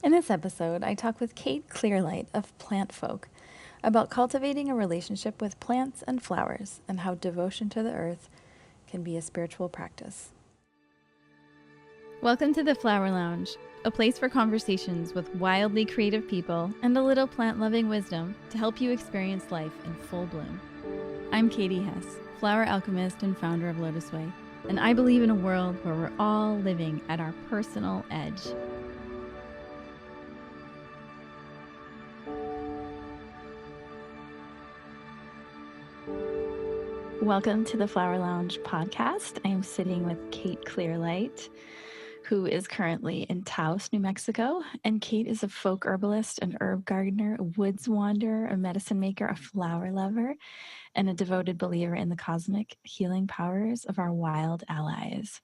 In this episode, I talk with Kate Clearlight of Plant Folk about cultivating a relationship with plants and flowers and how devotion to the earth can be a spiritual practice. Welcome to the Flower Lounge, a place for conversations with wildly creative people and a little plant-loving wisdom to help you experience life in full bloom. I'm Katie Hess, flower alchemist and founder of LOTUSWEI, and I believe in a world where we're all living at our personal edge. Welcome to the Flowerlounge Podcast. I'm sitting with Kate Clearlight, who is currently in Taos, New Mexico. And Kate is a folk herbalist, an herb gardener, a woods wanderer, a medicine maker, a flower lover, and a devoted believer in the cosmic healing powers of our wild allies.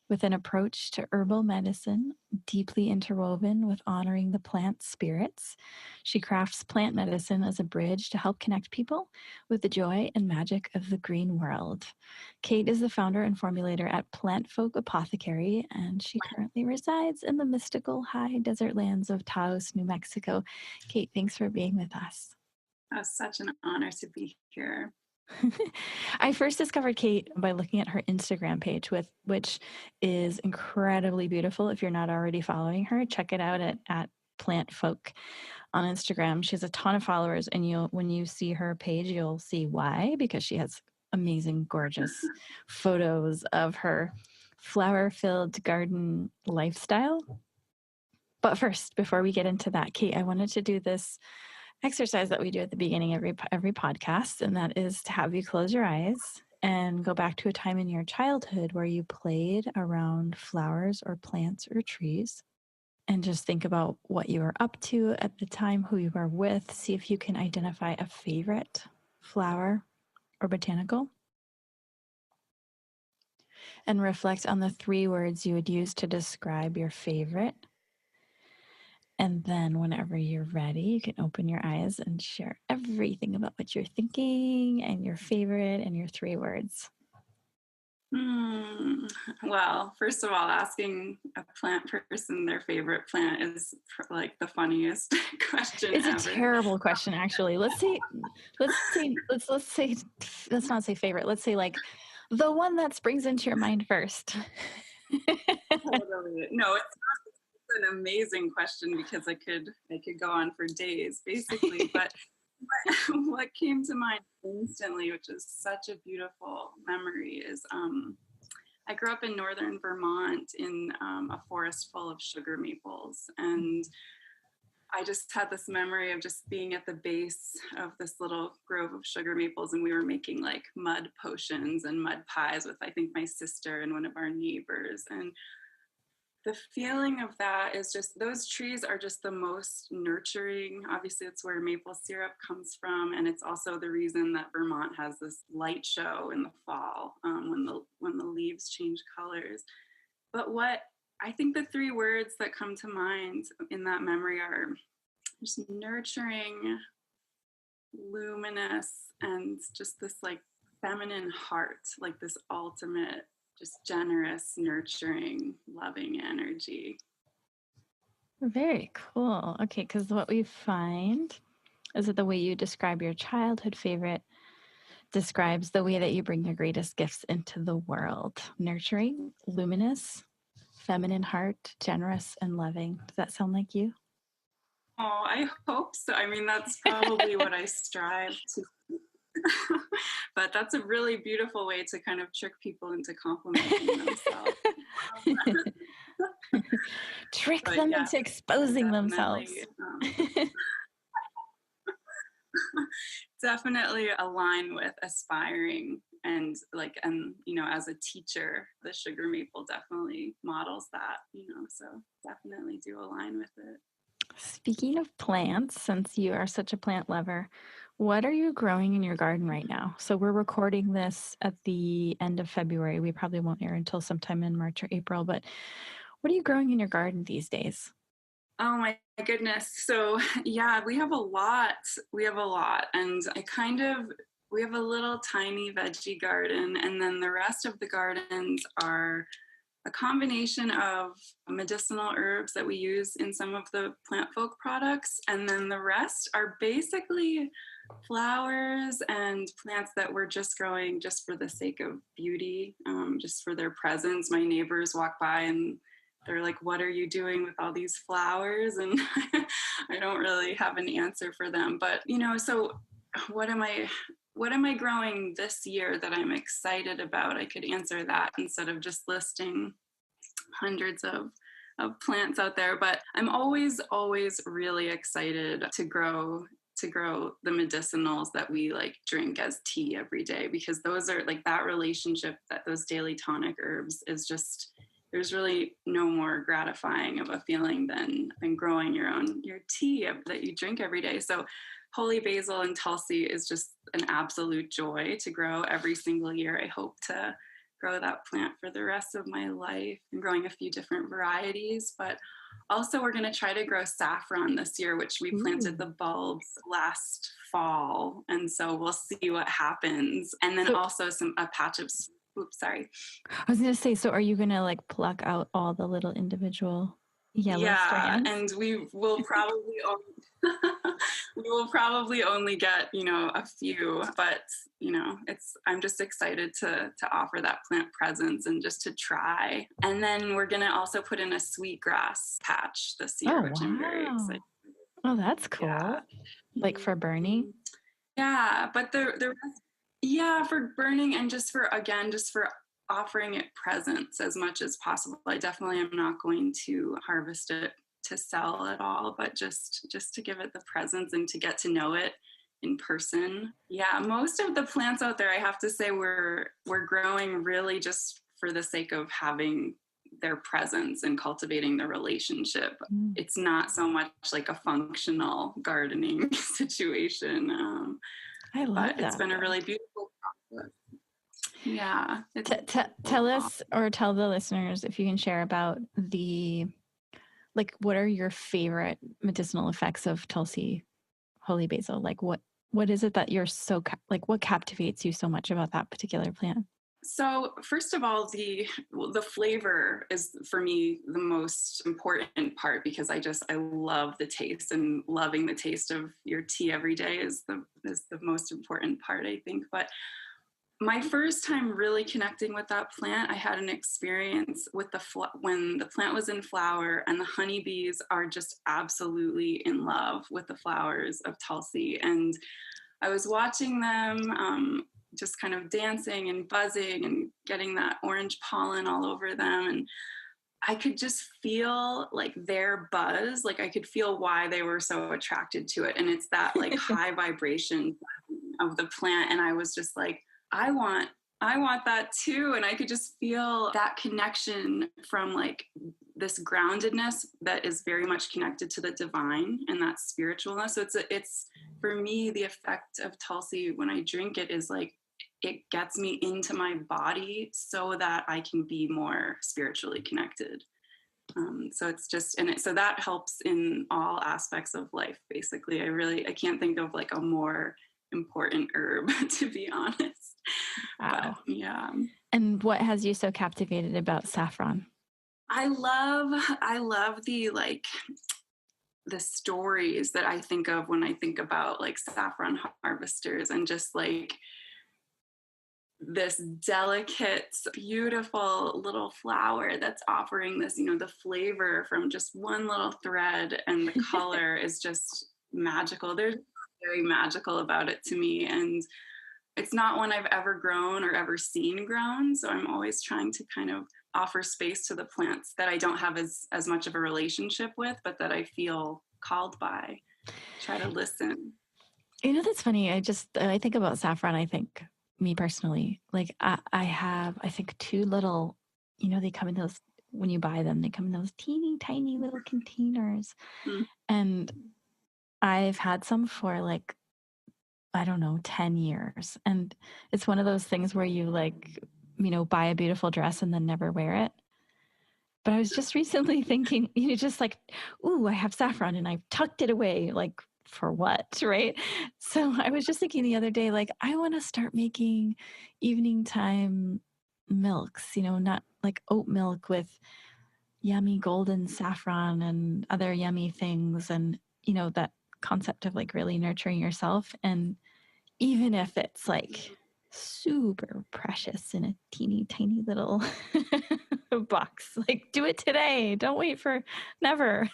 With an approach to herbal medicine deeply interwoven with honoring the plant spirits, she crafts plant medicine as a bridge to help connect people with the joy and magic of the green world. Kate is the founder and formulator at Plant Folk Apothecary, and she currently resides in the mystical high desert lands of Taos, New Mexico. Kate, thanks for being with us. It's such an honor to be here. I first discovered Kate by looking at her Instagram page, which is incredibly beautiful. If you're not already following her, check it out at Plant Folk on Instagram. She has a ton of followers, and when you see her page, you'll see why, because she has amazing, gorgeous photos of her flower-filled garden lifestyle. But first, before we get into that, Kate, I wanted to do this exercise that we do at the beginning of every podcast, and that is to have you close your eyes and go back to a time in your childhood where you played around flowers or plants or trees, and just think about what you were up to at the time, who you were with. See if you can identify a favorite flower or botanical, and reflect on the 3 words you would use to describe your favorite. And then whenever you're ready, you can open your eyes and share everything about what you're thinking and your favorite and your 3 words. Well, first of all, asking a plant person their favorite plant is like the funniest question ever. It's a terrible question, actually. Let's not say favorite. Let's say like the one that springs into your mind first. Totally. No, it's an amazing question because I could go on for days, basically. But what came to mind instantly, which is such a beautiful memory, is I grew up in northern Vermont in a forest full of sugar maples, and I just had this memory of just being at the base of this little grove of sugar maples, and we were making like mud potions and mud pies with, I think, my sister and one of our neighbors. And the feeling of that is just, those trees are just the most nurturing. Obviously, it's where maple syrup comes from, and it's also the reason that Vermont has this light show in the fall when the leaves change colors. But what I think the 3 words that come to mind in that memory are just nurturing, luminous, and just this like feminine heart, like this ultimate, just generous, nurturing, loving energy. Very cool. Okay, because what we find is that the way you describe your childhood favorite describes the way that you bring your greatest gifts into the world. Nurturing, luminous, feminine heart, generous, and loving. Does that sound like you? Oh, I hope so. I mean, that's probably what I strive to. But that's a really beautiful way to kind of trick people into complimenting themselves. Trick them into exposing themselves. Definitely align with aspiring, and as a teacher, the sugar maple definitely models that, so definitely do align with it. Speaking of plants, since you are such a plant lover, what are you growing in your garden right now? So we're recording this at the end of February. We probably won't air until sometime in March or April, but what are you growing in your garden these days? Oh my goodness. So yeah, we have a lot. And we have a little tiny veggie garden, and then the rest of the gardens are a combination of medicinal herbs that we use in some of the plant folk products. And then the rest are basically flowers and plants that we're just growing just for the sake of beauty, just for their presence. My neighbors walk by and they're like, what are you doing with all these flowers? And I don't really have an answer for them. But, so what am I growing this year that I'm excited about? I could answer that instead of just listing hundreds of plants out there. But I'm always really excited to grow the medicinals that we like drink as tea every day, because those are like that relationship, that those daily tonic herbs is just, there's really no more gratifying of a feeling than growing your tea that you drink every day. So holy basil and tulsi is just an absolute joy to grow every single year. I hope to grow that plant for the rest of my life. I'm growing a few different varieties, but also we're going to try to grow saffron this year, which we planted the bulbs last fall. And so we'll see what happens. And then also a patch of, oops, sorry. I was going to say, so are you going to like pluck out all the little individual yellow strands? And we will probably only get, a few, but I'm just excited to offer that plant presence and just to try. And then we're going to also put in a sweetgrass patch this year, which I'm very excited. Oh, that's cool. Yeah. Like for burning? Yeah, but the rest, for burning and just for offering it presence as much as possible. I definitely am not going to harvest it to sell at all, but just to give it the presence and to get to know it in person. Yeah, most of the plants out there, I have to say, we're growing really just for the sake of having their presence and cultivating the relationship. It's not so much like a functional gardening situation. I love that. It's been a really beautiful process. Yeah. Tell us, or tell the listeners, if you can share about what are your favorite medicinal effects of Tulsi, holy basil? Like what is it that you're so, what captivates you so much about that particular plant? So first of all, the flavor is for me the most important part, because I love the taste, and loving the taste of your tea every day is the most important part, I think. But my first time really connecting with that plant, I had an experience with when the plant was in flower, and the honeybees are just absolutely in love with the flowers of Tulsi. And I was watching them just kind of dancing and buzzing and getting that orange pollen all over them. And I could just feel like their buzz, like I could feel why they were so attracted to it. And it's that like high vibration of the plant. And I was just like, I want that too. And I could just feel that connection from like this groundedness that is very much connected to the divine and that spiritualness. So it's for me, the effect of Tulsi when I drink it is like, it gets me into my body so that I can be more spiritually connected. So it's just, so that helps in all aspects of life, basically. I can't think of like a more important herb, to be honest. Wow. But, yeah. And what has you so captivated about saffron? I love the stories that I think of when I think about like saffron harvesters, and just like this delicate, beautiful little flower that's offering this, the flavor from just one little thread, and the color is just magical. There's very magical about it to me, and it's not one I've ever grown or ever seen grown. So I'm always trying to kind of offer space to the plants that I don't have as much of a relationship with, but that I feel called by. Try to listen. That's funny. I think about saffron. I think, me personally, like I have, I think, two little, they come in those, when you buy them, they come in those teeny tiny little containers. And I've had some for like, I don't know, 10 years. And it's one of those things where you like, buy a beautiful dress and then never wear it. But I was just recently thinking, just like, ooh, I have saffron and I've tucked it away, like, for what, right? So I was just thinking the other day, like, I want to start making evening time milks, not like oat milk with yummy golden saffron and other yummy things. And, that concept of like really nurturing yourself. And even if it's like super precious in a teeny tiny little box, like do it today. Don't wait for never.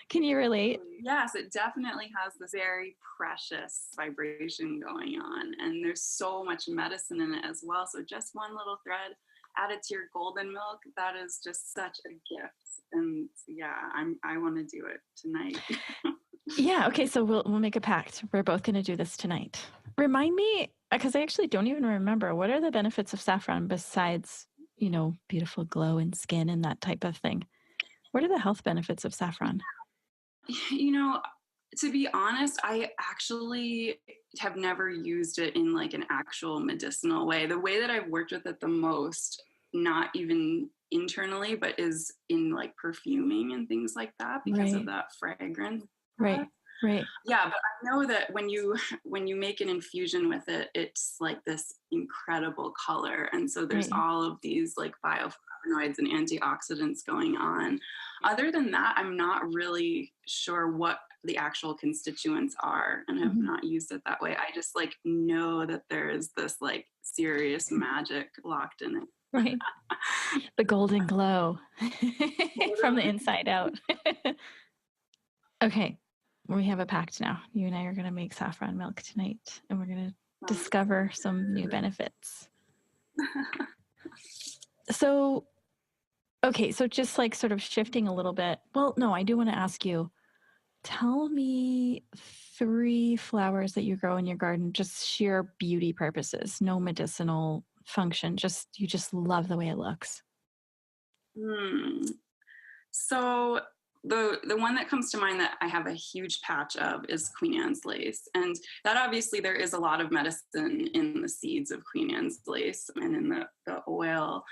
Can you relate? Yes, it definitely has this very precious vibration going on. And there's so much medicine in it as well. So just one little thread added to your golden milk, that is just such a gift. And yeah, I want to do it tonight. Yeah. Okay. So we'll make a pact. We're both going to do this tonight. Remind me, because I actually don't even remember, what are the benefits of saffron besides, beautiful glow in skin and that type of thing? What are the health benefits of saffron? To be honest, I actually have never used it in like an actual medicinal way. The way that I've worked with it the most, not even internally, but is in like perfuming and things like that because of that fragrance. Right. Yeah, but I know that when you make an infusion with it, it's like this incredible color. And so there's all of these like bioflavonoids and antioxidants going on. Other than that, I'm not really sure what the actual constituents are and have not used it that way. I just like know that there is this like serious magic locked in it. Right. The golden glow from the inside out. Okay. We have a pact now. You and I are going to make saffron milk tonight, and we're going to discover some new benefits. So just like sort of shifting a little bit. Well, no, I do want to ask you, tell me 3 flowers that you grow in your garden, just sheer beauty purposes, no medicinal function, you just love the way it looks. So the one that comes to mind that I have a huge patch of is Queen Anne's lace. And that obviously there is a lot of medicine in the seeds of Queen Anne's lace and in the oil.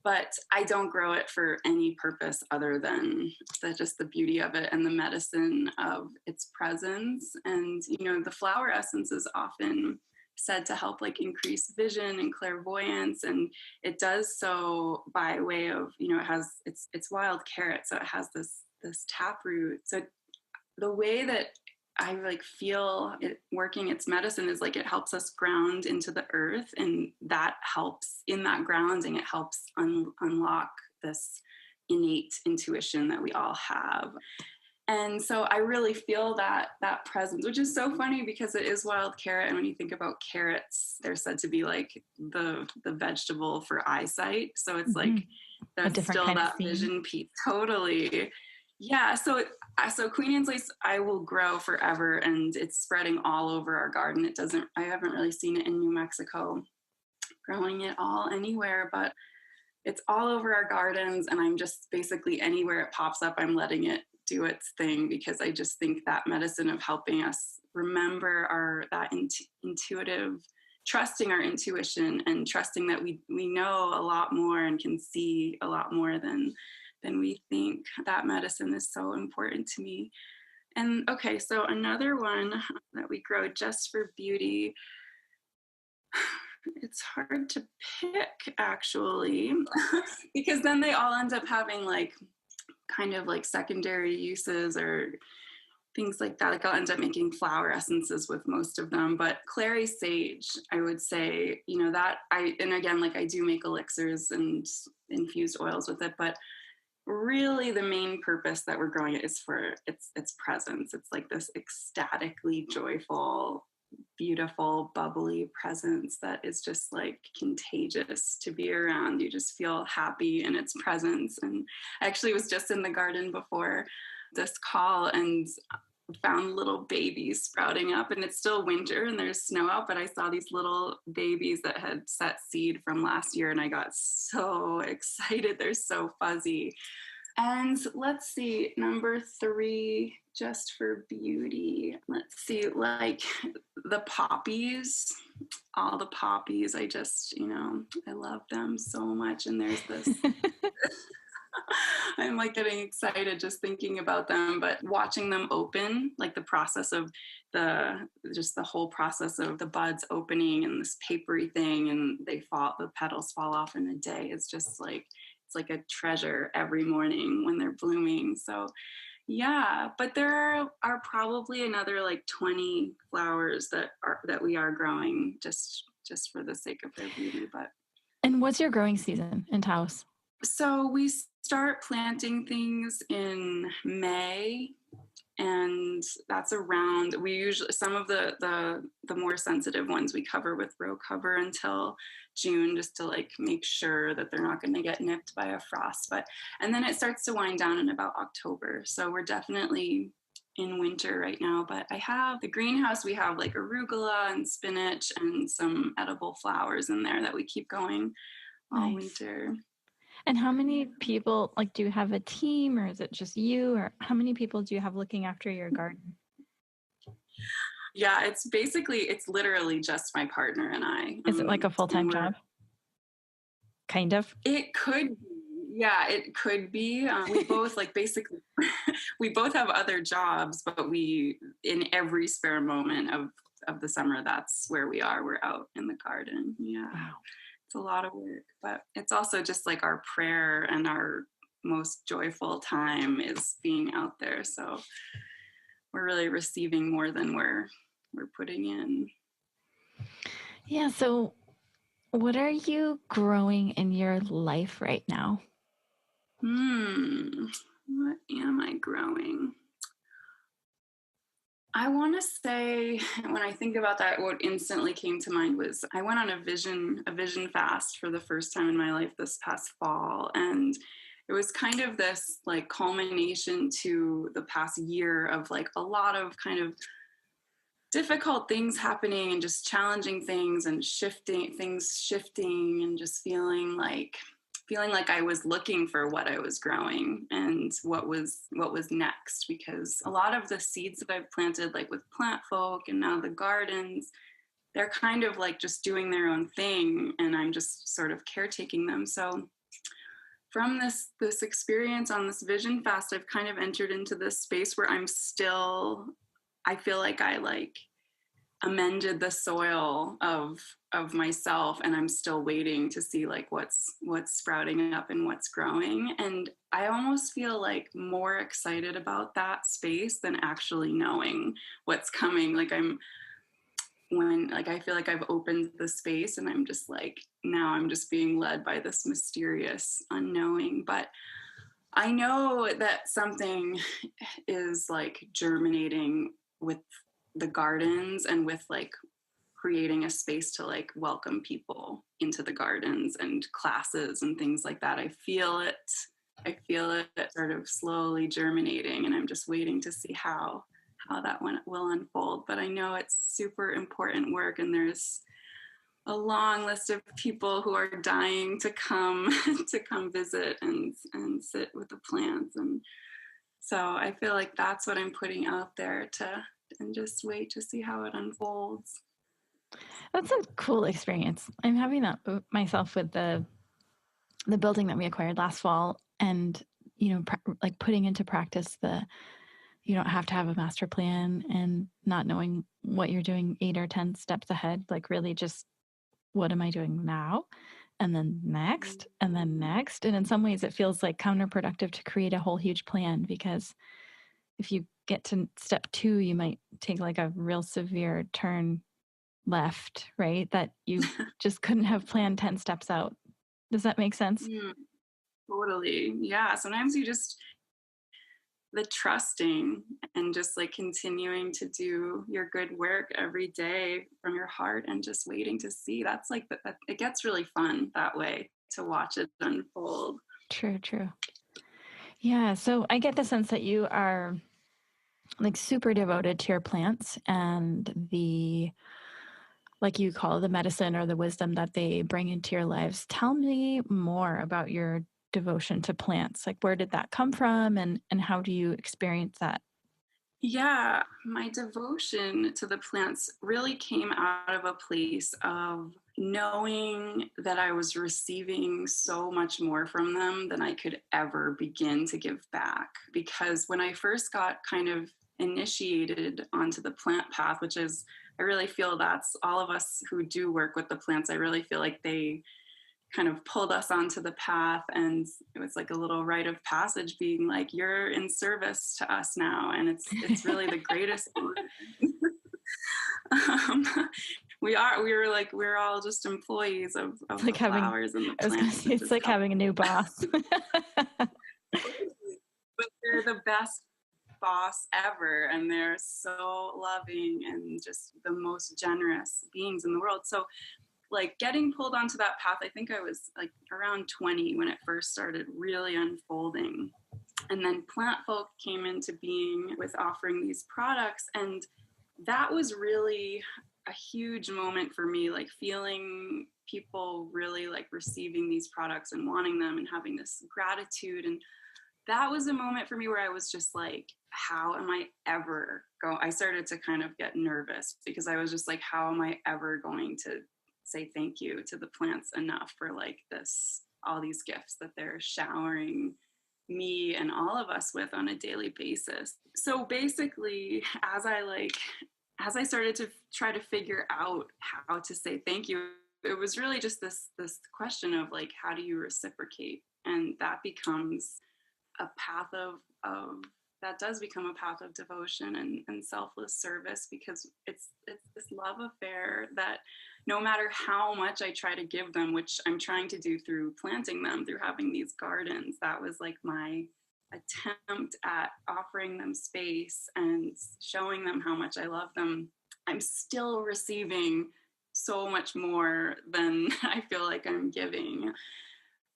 But I don't grow it for any purpose other than just the beauty of it and the medicine of its presence. And, the flower essence is often said to help like increase vision and clairvoyance. And it does so by way of, it's wild carrot. So it has this taproot. So the way that I like feel it working its medicine is like it helps us ground into the earth, and that helps in that grounding. It helps unlock this innate intuition that we all have. And so I really feel that presence, which is so funny because it is wild carrot. And when you think about carrots, they're said to be like the vegetable for eyesight. So it's like there's still that vision piece. Totally. Yeah, so Queen Anne's lace I will grow forever, and it's spreading all over our garden. I haven't really seen it in New Mexico growing it all anywhere, but it's all over our gardens, and I'm just basically anywhere it pops up, I'm letting it do its thing, because I just think that medicine of helping us remember that intuitive, trusting our intuition and trusting that we know a lot more and can see a lot more than we think. That medicine is so important to me. And okay, so another one that we grow just for beauty, it's hard to pick actually, because then they all end up having like kind of like secondary uses or things like that. Like I'll end up making flower essences with most of them, but clary sage, I would say, and again, like I do make elixirs and infused oils with it, but really the main purpose that we're growing it is for its presence. It's like this ecstatically joyful, beautiful, bubbly presence that is just like contagious to be around. You just feel happy in its presence. And I actually was just in the garden before this call and found little babies sprouting up, and it's still winter and there's snow out, but I saw these little babies that had set seed from last year, and I got so excited. They're so fuzzy. And let's see, number 3, just for beauty. Let's see, like the poppies, all the poppies. I just, I love them so much. And there's this I'm like getting excited just thinking about them, but watching them open, like the process of the whole process of the buds opening and this papery thing, and the petals fall off in a day. It's just like, it's like a treasure every morning when they're blooming. So yeah, but there are probably another like 20 flowers that we are growing just for the sake of their beauty. But And what's your growing season in Taos? so we start planting things in May, and that's around, we usually, some of the more sensitive ones we cover with row cover until June, just to like make sure that they're not going to get nipped by a frost. And then it starts to wind down in about October. So we're definitely in winter right now, but I have the greenhouse, we have like arugula and spinach and some edible flowers in there that we keep going all winter. And how many people, like, do you have a team, or is it just you, or how many people do you have looking after your garden? Yeah, it's literally just my partner and I. Is it like a full-time job? Kind of. It could be. Yeah, it could be. We both we both have other jobs, but in every spare moment of the summer, that's where we are. We're out in the garden. Yeah. Wow. It's a lot of work, but it's also just like our prayer and our most joyful time is being out there. So we're really receiving more than we're putting in. Yeah. So what are you growing in your life right now? What am I growing? I want to say, when I think about that, what instantly came to mind was I went on a vision fast for the first time in my life this past fall. And it was kind of this like culmination to the past year of like a lot of kind of difficult things happening and just challenging things and shifting and just feeling like I was looking for what I was growing and what was next, because a lot of the seeds that I've planted, like with Plant Folk and now the gardens, they're kind of like just doing their own thing, and I'm just sort of caretaking them. So from this experience on this vision fast, I've kind of entered into this space where I feel like I like amended the soil of myself, and I'm still waiting to see like what's sprouting up and what's growing. And I almost feel like more excited about that space than actually knowing what's coming. Like I feel like I've opened the space, and I'm just like, now I'm just being led by this mysterious unknowing. But I know that something is like germinating with the gardens and with like creating a space to like welcome people into the gardens and classes and things like that. I feel it sort of slowly germinating, and I'm just waiting to see how that one will unfold. But I know it's super important work, and there's a long list of people who are dying to come visit and sit with the plants. And so I feel like that's what I'm putting out there and just wait to see how it unfolds. That's a cool experience. I'm having that myself with the building that we acquired last fall, and like putting into practice you don't have to have a master plan, and not knowing what you're doing 8 or 10 steps ahead. Like really just, what am I doing now? And then next, and then next. And in some ways it feels like counterproductive to create a whole huge plan, because if you get to step 2, you might take like a real severe turn left, right? That you just couldn't have planned 10 steps out. Does that make sense? Totally. Yeah. Sometimes the trusting and just like continuing to do your good work every day from your heart and just waiting to see, that's like, it gets really fun that way to watch it unfold. True. Yeah. So I get the sense that you are like super devoted to your plants and like you call the medicine or the wisdom that they bring into your lives. Tell me more about your devotion to plants. Like, where did that come from, and how do you experience that? Yeah, my devotion to the plants really came out of a place of knowing that I was receiving so much more from them than I could ever begin to give back. Because when I first got kind of initiated onto the plant path, which is, I really feel that's all of us who do work with the plants, I really feel like they kind of pulled us onto the path, and it was like a little rite of passage being like, you're in service to us now, and it's really the greatest um, we were like, we're all just employees It's of like the having, flowers and the I was going to plants say, that it's just like help. having a new boss. But they're the best boss ever, and they're so loving and just the most generous beings in the world. So like getting pulled onto that path, I think I was like around 20 when it first started really unfolding. And then Plant Folk came into being with offering these products. And that was really a huge moment for me, like feeling people really like receiving these products and wanting them and having this gratitude. And that was a moment for me where I was just like, how am I ever going? I started to kind of get nervous because I was just like, how am I ever going to say thank you to the plants enough for like this, all these gifts that they're showering me and all of us with on a daily basis. So basically, as I started to try to figure out how to say thank you, it was really just this question of like, how do you reciprocate? And that becomes a path of that does become a path of devotion and selfless service, because it's this love affair that no matter how much I try to give them, which I'm trying to do through planting them, through having these gardens, that was like my attempt at offering them space and showing them how much I love them. I'm still receiving so much more than I feel like I'm giving.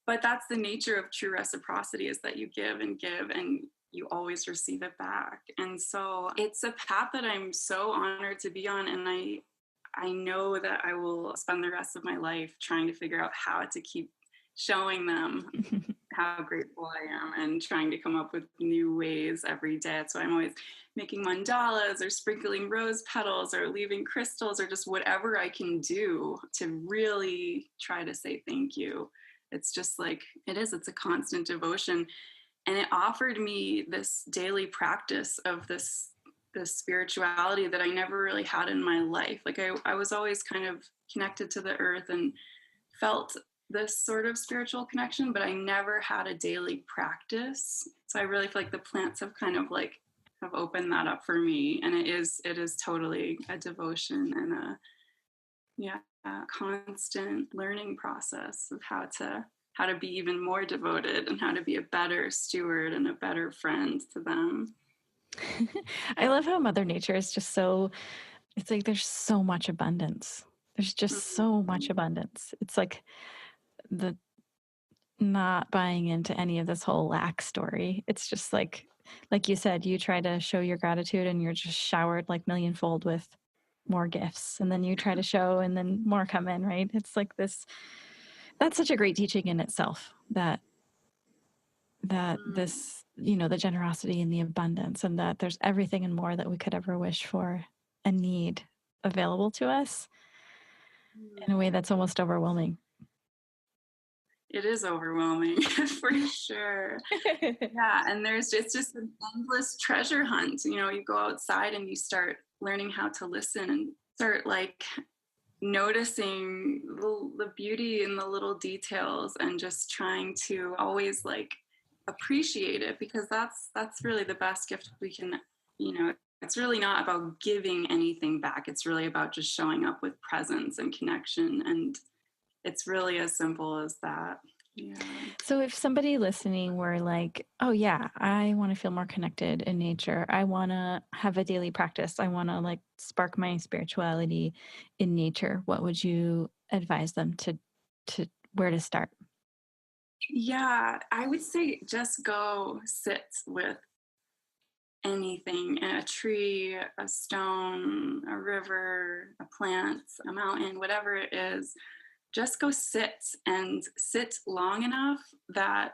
But that's the nature of true reciprocity, is that you give and you always receive it back. And so it's a path that I'm so honored to be on. And I know that I will spend the rest of my life trying to figure out how to keep showing them how grateful I am and trying to come up with new ways every day. So I'm always making mandalas or sprinkling rose petals or leaving crystals or just whatever I can do to really try to say thank you. It's just like, it's a constant devotion. And it offered me this daily practice of this spirituality that I never really had in my life. Like I was always kind of connected to the earth and felt this sort of spiritual connection, but I never had a daily practice. So I really feel like the plants have kind of like have opened that up for me. And it is totally a devotion and a constant learning process of how to be even more devoted and how to be a better steward and a better friend to them. I love how Mother Nature is just so, it's like there's so much abundance. There's just so much abundance. It's like the not buying into any of this whole lack story. It's just like you said, you try to show your gratitude and you're just showered like millionfold with more gifts. And then you try to show and then more come in, right? It's like this, that's such a great teaching in itself, that this, the generosity and the abundance, and that there's everything and more that we could ever wish for and need available to us in a way that's almost overwhelming. It is overwhelming for sure. Yeah, and it's just an endless treasure hunt. You go outside and you start learning how to listen and start like noticing the beauty in the little details and just trying to always like appreciate it, because that's really the best gift we can, it's really not about giving anything back. It's really about just showing up with presence and connection, and it's really as simple as that. Yeah. So if somebody listening were like, oh yeah, I want to feel more connected in nature, I want to have a daily practice, I want to like spark my spirituality in nature, what would you advise them to where to start? Yeah, I would say just go sit with anything, a tree, a stone, a river, a plant, a mountain, whatever it is. Just go sit and sit long enough that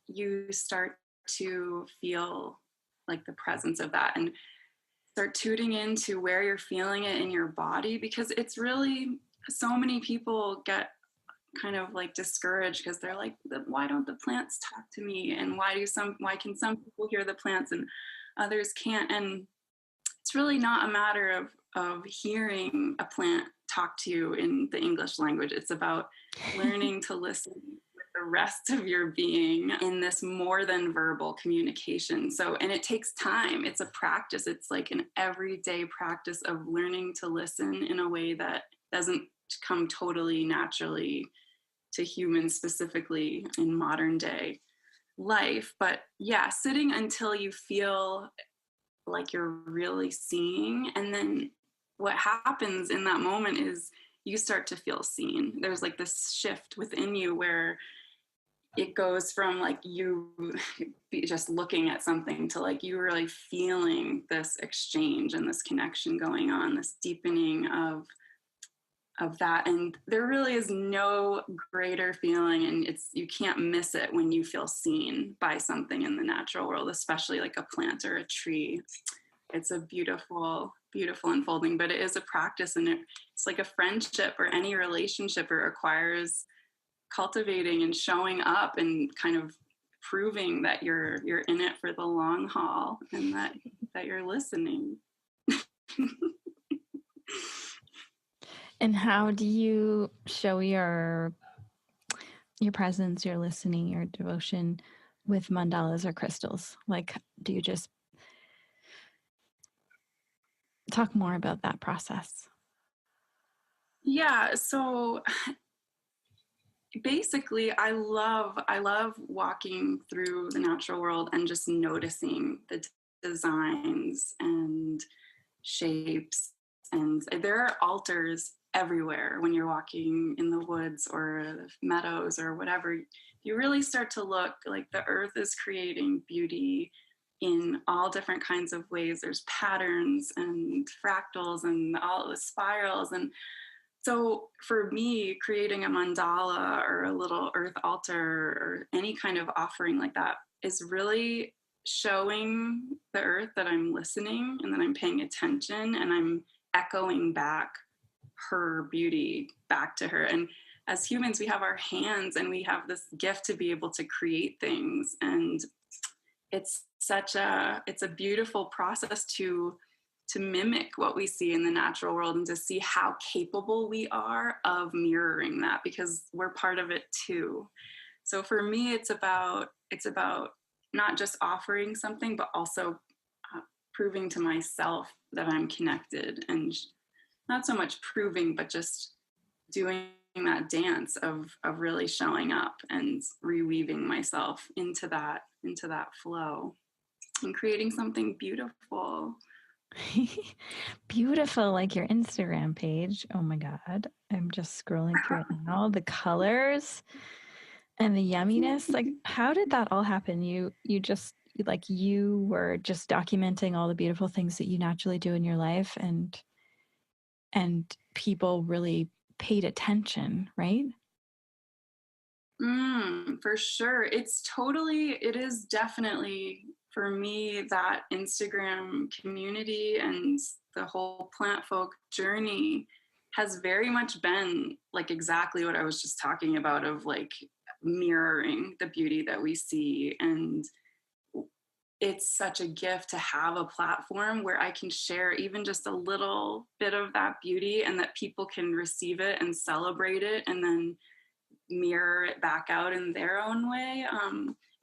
you start to feel like the presence of that. And start tuning into where you're feeling it in your body, because it's really, so many people get kind of like discouraged because they're like, why don't the plants talk to me? And why can some people hear the plants and others can't? And it's really not a matter of hearing a plant talk to you in the English language. It's about learning to listen with the rest of your being in this more than verbal communication. So, and it takes time. It's a practice. It's like an everyday practice of learning to listen in a way that doesn't come totally naturally to humans, specifically in modern day life. But yeah, sitting until you feel like you're really seeing. And then what happens in that moment is you start to feel seen. There's like this shift within you where it goes from like you just looking at something to like you really feeling this exchange and this connection going on, this deepening of that. And there really is no greater feeling, and you can't miss it when you feel seen by something in the natural world, especially like a plant or a tree. It's a beautiful, beautiful unfolding, but it is a practice, and it's like a friendship or any relationship. It requires cultivating and showing up and kind of proving that you're in it for the long haul and that you're listening. And how do you show your presence, your listening, your devotion with mandalas or crystals? Like, do you just talk more about that process? Yeah, so basically I love walking through the natural world and just noticing the designs and shapes. And there are altars everywhere when you're walking in the woods or meadows or whatever. You really start to look, like the earth is creating beauty in all different kinds of ways. There's patterns and fractals and all the spirals. And so for me, creating a mandala or a little earth altar or any kind of offering like that is really showing the earth that I'm listening and that I'm paying attention and I'm echoing back her beauty back to her. And as humans, we have our hands and we have this gift to be able to create things. And it's a beautiful process to mimic what we see in the natural world and to see how capable we are of mirroring that, because we're part of it too. So for me, it's about not just offering something, but also proving to myself that I'm connected, and not so much proving, but just doing that dance of really showing up and reweaving myself into that flow and creating something beautiful. Beautiful, like your Instagram page. Oh my God. I'm just scrolling through it now. The colors and the yumminess. Like, how did that all happen? You were just documenting all the beautiful things that you naturally do in your life, and people really paid attention, right? For sure. It is definitely for me that Instagram community and the whole plant folk journey has very much been like exactly what I was just talking about, of like mirroring the beauty that we see. And it's such a gift to have a platform where I can share even just a little bit of that beauty and that people can receive it and celebrate it and then mirror it back out in their own way.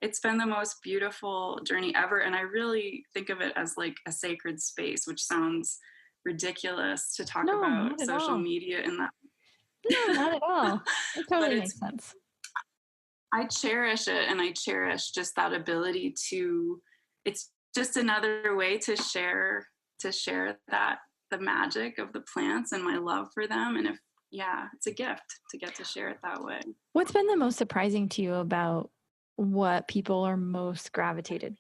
It's been the most beautiful journey ever. And I really think of it as like a sacred space, which sounds ridiculous to talk about social media in that. No, not at all. It totally makes sense. I cherish it, and I cherish just that ability to, it's just another way to share that, the magic of the plants and my love for them. And it's a gift to get to share it that way. What's been the most surprising to you about what people are most gravitated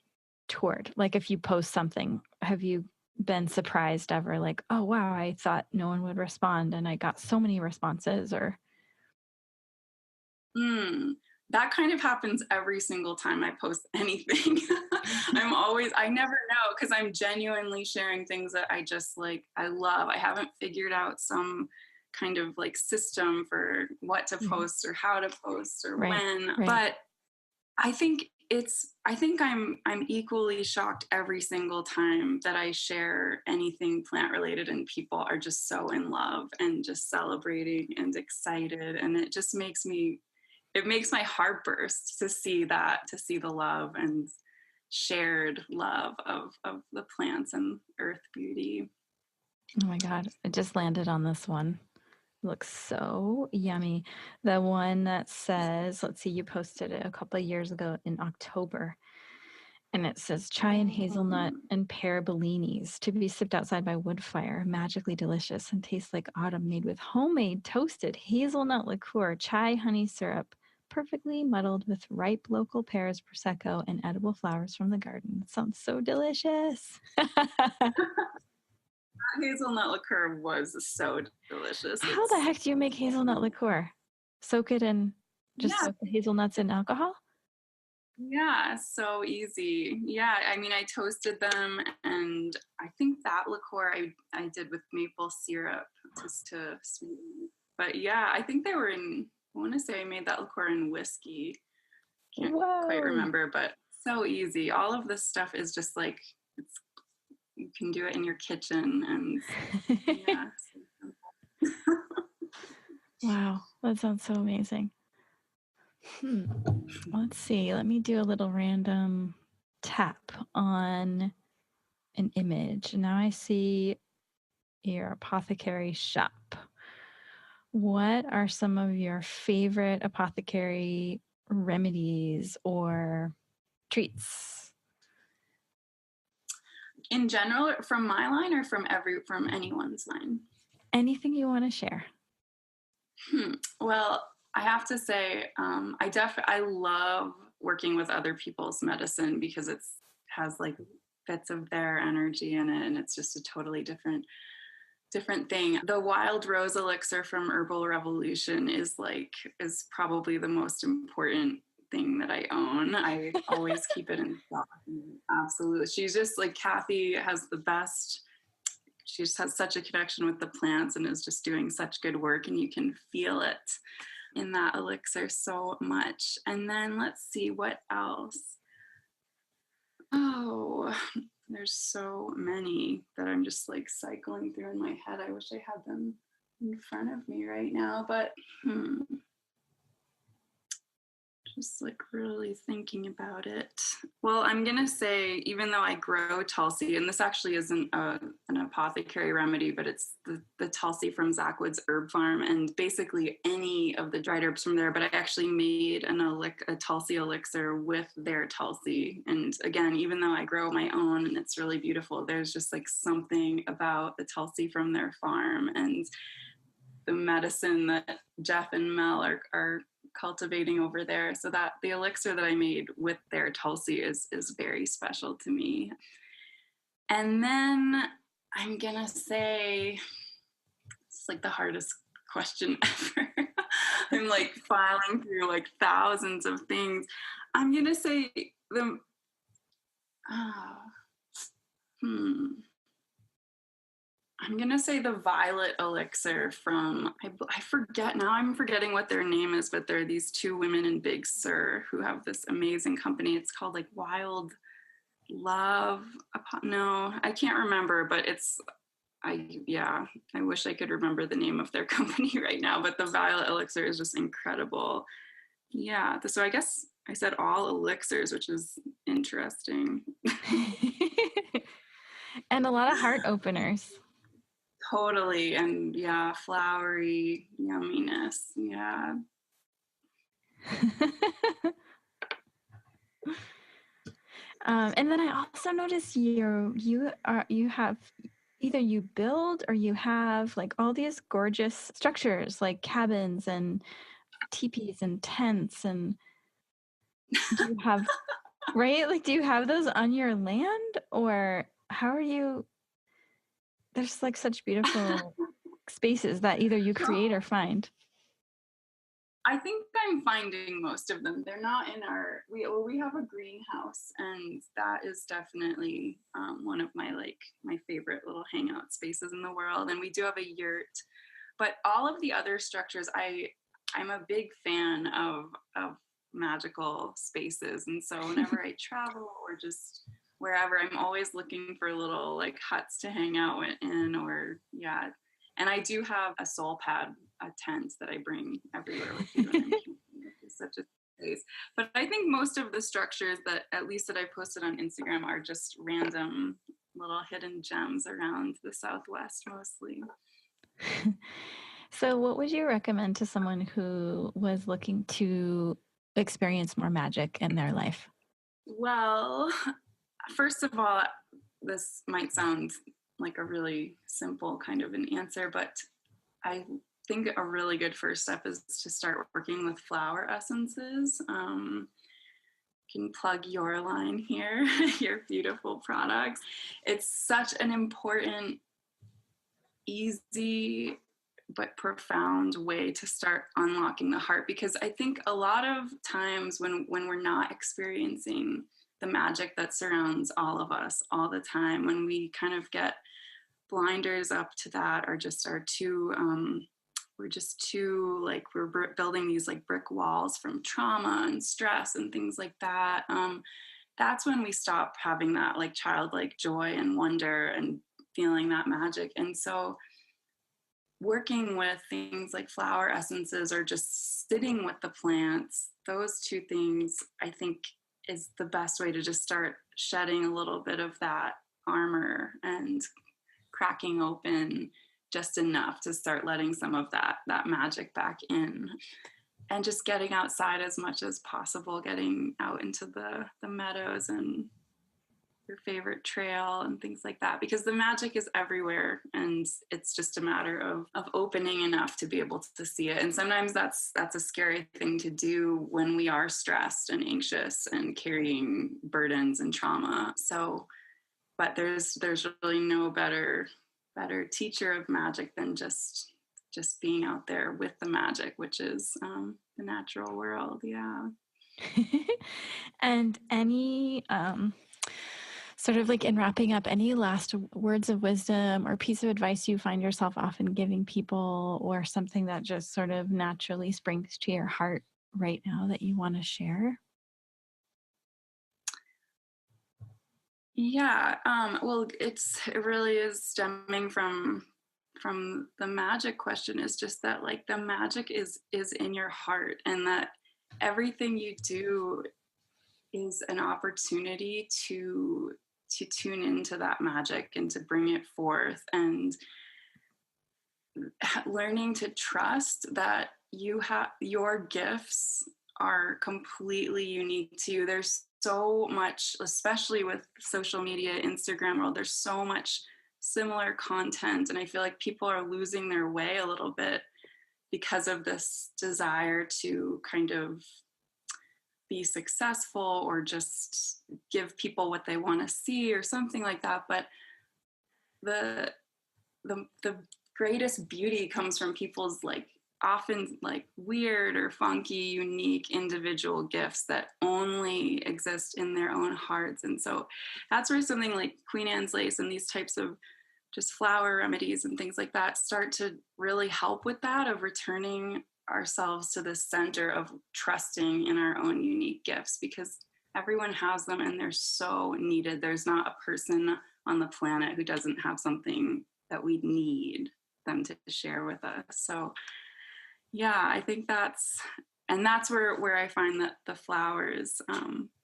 toward? Like, if you post something, have you been surprised ever? Like, oh, wow, I thought no one would respond and I got so many responses? Or that kind of happens every single time I post anything. I never know, because I'm genuinely sharing things that I just like, I love. I haven't figured out some kind of like system for what to post or how to post or when, but I think I'm equally shocked every single time that I share anything plant related, and people are just so in love and just celebrating and excited, and it just makes my heart burst to see the love and shared love of the plants and earth beauty. Oh my God, it just landed on this one. Looks so yummy. The one that says, let's see, you posted it a couple of years ago in October. And it says chai and hazelnut and pear bellinis to be sipped outside by wood fire, magically delicious and tastes like autumn, made with homemade toasted hazelnut liqueur, chai honey syrup, perfectly muddled with ripe local pears, prosecco, and edible flowers from the garden. It sounds so delicious. Hazelnut liqueur was so delicious. How the heck do you make hazelnut liqueur? Soak it in, soak the hazelnuts in alcohol? Yeah, so easy. Yeah, I mean, I toasted them, and I think that liqueur I did with maple syrup just to sweeten. But yeah, I think I want to say I made that liqueur in whiskey. Can't quite remember, but so easy. All of this stuff is just like, you can do it in your kitchen, and yeah. Wow, that sounds so amazing. Let's see. Let me do a little random tap on an image. Now I see your apothecary shop. What are some of your favorite apothecary remedies or treats? In general, from my line or from anyone's line? Anything you want to share. Well, I have to say, I love working with other people's medicine, because it has like bits of their energy in it, and it's just a totally different thing. The wild rose elixir from Herbal Revolution is probably the most important thing that I own. I always keep it in stock. Absolutely. She's just like, Kathy has the best. She just has such a connection with the plants and is just doing such good work, and you can feel it in that elixir so much. And then let's see what else. Oh, there's so many that I'm just like cycling through in my head. I wish I had them in front of me right now, but just like really thinking about it. Well, I'm going to say, even though I grow Tulsi, and this actually isn't an apothecary remedy, but it's the Tulsi from Zach Wood's herb farm, and basically any of the dried herbs from there, but I actually made a Tulsi elixir with their Tulsi. And again, even though I grow my own and it's really beautiful, there's just like something about the Tulsi from their farm and the medicine that Jeff and Mel are cultivating over there, so that the elixir that I made with their Tulsi is very special to me. And then I'm gonna say, it's like the hardest question ever. I'm like filing through like thousands of things. I'm gonna say I'm going to say the violet elixir from, I forget now, I'm forgetting what their name is, but there are these two women in Big Sur who have this amazing company. It's called like Wild Love. No, I can't remember, but I wish I could remember the name of their company right now, but the violet elixir is just incredible. Yeah. So I guess I said all elixirs, which is interesting. And a lot of heart openers. Totally. And yeah, flowery yumminess. Yeah. And then I also noticed you have either you build or you have like all these gorgeous structures like cabins and teepees and tents, and do you have right? Like, do you have those on your land, or how are you? There's like such beautiful spaces that either you create or find. I think I'm finding most of them. They're not in we have a greenhouse, and that is definitely one of my favorite little hangout spaces in the world. And we do have a yurt, but all of the other structures, I'm a big fan of magical spaces. And so whenever I travel or just wherever, I'm always looking for little like huts to hang out in, or yeah. And I do have a soul pad, a tent that I bring everywhere with me when I'm camping. It's such a place. But I think most of the structures that, at least that I posted on Instagram, are just random little hidden gems around the Southwest mostly. So what would you recommend to someone who was looking to experience more magic in their life? Well, first of all, this might sound like a really simple kind of an answer, but I think a really good first step is to start working with flower essences. Can plug your line here, your beautiful products. It's such an important, easy, but profound way to start unlocking the heart, because I think a lot of times when we're not experiencing the magic that surrounds all of us all the time, when we kind of get blinders up to that, or just are too we're building these like brick walls from trauma and stress and things like that, that's when we stop having that like childlike joy and wonder and feeling that magic. And so working with things like flower essences or just sitting with the plants, those two things I think is the best way to just start shedding a little bit of that armor and cracking open just enough to start letting some of that magic back in, and just getting outside as much as possible, getting out into the meadows and your favorite trail and things like that, because the magic is everywhere, and it's just a matter of opening enough to be able to see it. And sometimes that's a scary thing to do when we are stressed and anxious and carrying burdens and trauma. So, but there's really no better teacher of magic than just being out there with the magic, which is the natural world. Yeah. And any sort of like in wrapping up, any last words of wisdom or piece of advice you find yourself often giving people, or something that just sort of naturally springs to your heart right now that you want to share? Yeah, well, it really is stemming from the magic question, is just that like the magic is in your heart, and that everything you do is an opportunity to tune into that magic and to bring it forth, and learning to trust that your gifts are completely unique to you. There's so much, especially with social media, Instagram world, there's so much similar content, and I feel like people are losing their way a little bit because of this desire to kind of be successful or just give people what they want to see or something like that. But the greatest beauty comes from people's like often like weird or funky, unique individual gifts that only exist in their own hearts. And so that's where something like Queen Anne's lace and these types of just flower remedies and things like that start to really help with that, of returning ourselves to the center of trusting in our own unique gifts, because everyone has them and they're so needed. There's not a person on the planet who doesn't have something that we need them to share with us. So yeah, I think that's where I find that the flowers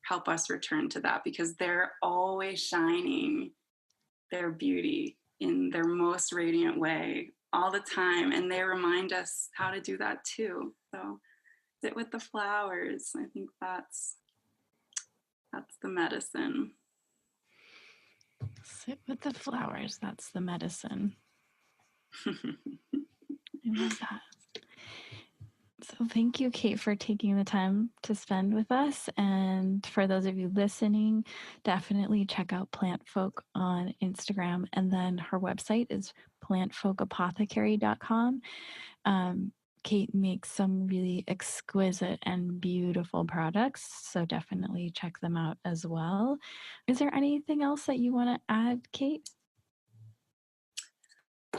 help us return to that, because they're always shining their beauty in their most radiant way all the time, and they remind us how to do that too. So sit with the flowers. I think that's the medicine. Sit with the flowers. That's the medicine. I love that. So thank you, Kate, for taking the time to spend with us. And for those of you listening, definitely check out Plant Folk on Instagram. And then her website is plantfolkapothecary.com. Kate makes some really exquisite and beautiful products, so definitely check them out as well. Is there anything else that you want to add, Kate?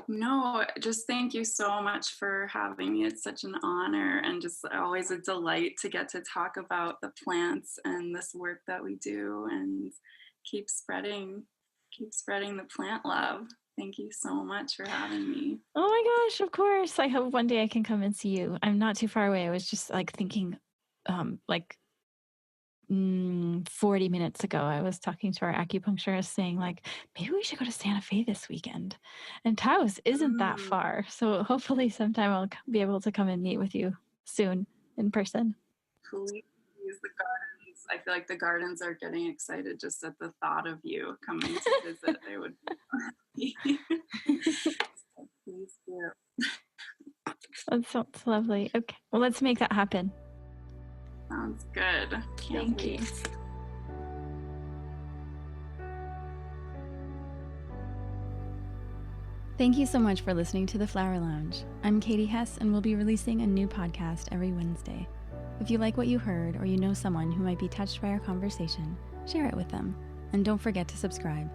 No, just thank you so much for having me. It's such an honor and just always a delight to get to talk about the plants and this work that we do and keep spreading the plant love. Thank you so much for having me. Oh my gosh, of course. I hope one day I can come and see you. I'm not too far away. I was just like thinking, 40 minutes ago, I was talking to our acupuncturist saying, like, maybe we should go to Santa Fe this weekend. And Taos isn't that far. So hopefully sometime I'll be able to come and meet with you soon in person. Please, the gardens. I feel like the gardens are getting excited just at the thought of you coming to visit. They would be so please do. That sounds lovely. Okay. Well, let's make that happen. Sounds good. Can't wait. You. Thank you so much for listening to The Flower Lounge. I'm Katie Hess, and we'll be releasing a new podcast every Wednesday. If you like what you heard, or you know someone who might be touched by our conversation, share it with them. And don't forget to subscribe.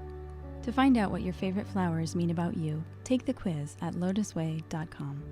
To find out what your favorite flowers mean about you, take the quiz at LOTUSWEI.com.